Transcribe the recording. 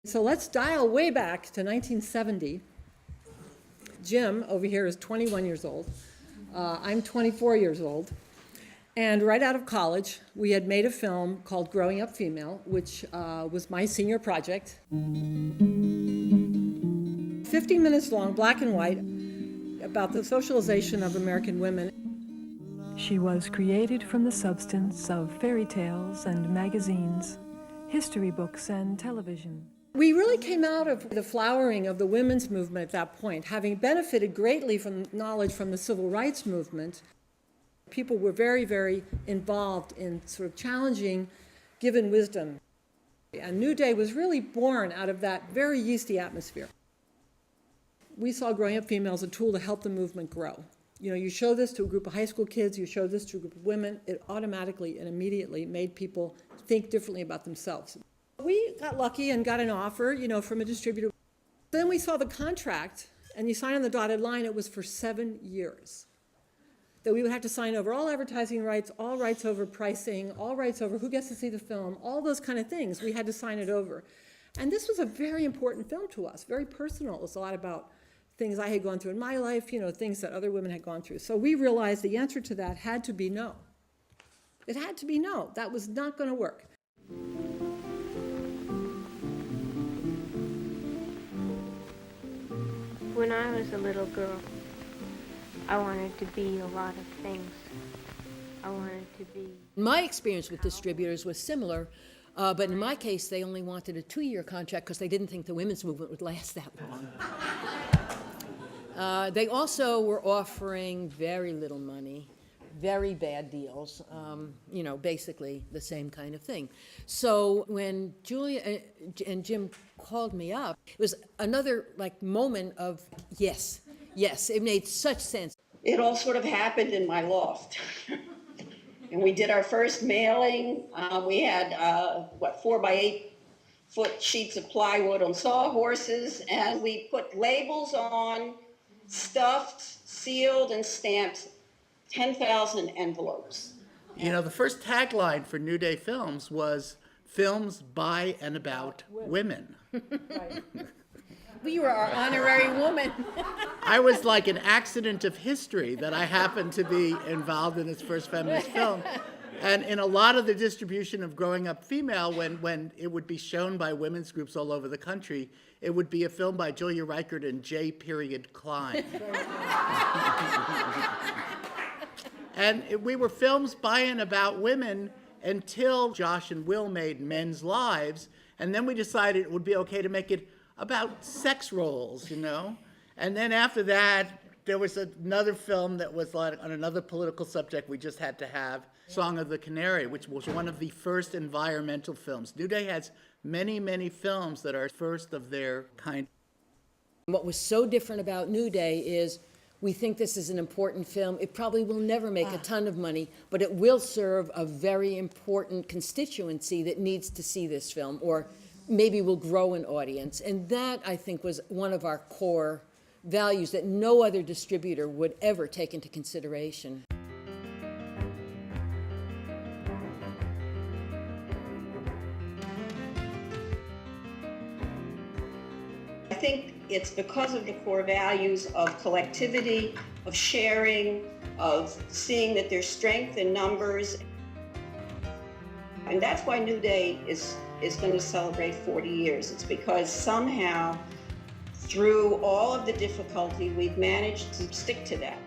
So let's dial way back to 1970. Jim over here is 21 years old. I'm 24 years old. And right out of college, we had made a film called Growing Up Female, which was my senior project. 15 minutes long, black and white, about the socialization of American women. She was created from the substance of fairy tales and magazines, history books and television. We really came out of the flowering of the women's movement at that point, having benefited greatly from knowledge from the civil rights movement. People were very, very involved in sort of challenging given wisdom. And New Day was really born out of that very yeasty atmosphere. We saw Growing Up Female as a tool to help the movement grow. You know, you show this to a group of high school kids, you show this to a group of women, it automatically and immediately made people think differently about themselves. We got lucky and got an offer, you know, from a distributor. Then we saw the contract, and you sign on the dotted line, it was for 7 years. That we would have to sign over all advertising rights, all rights over pricing, all rights over who gets to see the film, all those kind of things. We had to sign it over. And this was a very important film to us, very personal. It was a lot about things I had gone through in my life, you know, things that other women had gone through. So we realized the answer to that had to be no. It had to be no. That was not going to work. When I was a little girl, I wanted to be a lot of things. I wanted to be... My experience with distributors was similar, but in my case, they only wanted a 2-year contract because they didn't think the women's movement would last that long. They also were offering very little money, very bad deals, you know, basically the same kind of thing. So when Julia and Jim called me up, it was another like moment of yes, yes, it made such sense. It all sort of happened in my loft. And we did our first mailing. We had, 4 by 8 foot sheets of plywood on sawhorses, and we put labels on, stuffed, sealed, and stamped 10,000 envelopes. You know, the first tagline for New Day Films was films by and about women. Right. You were our honorary woman. I was like an accident of history that I happened to be involved in this first feminist film. And in a lot of the distribution of Growing Up Female, when it would be shown by women's groups all over the country, it would be a film by Julia Reichert and J. Klein. And we were films by and about women until Josh and Will made Men's Lives, and then we decided it would be okay to make it about sex roles, you know? And then after that, there was another film that was like on another political subject we just had to have, Song of the Canary, which was one of the first environmental films. New Day has many, many films that are first of their kind. What was so different about New Day is we think this is an important film. It probably will never make a ton of money, but it will serve a very important constituency that needs to see this film, or maybe will grow an audience. And that, I think, was one of our core values that no other distributor would ever take into consideration. I think it's because of the core values of collectivity, of sharing, of seeing that there's strength in numbers. And that's why New Day is going to celebrate 40 years. It's because somehow, through all of the difficulty, we've managed to stick to that.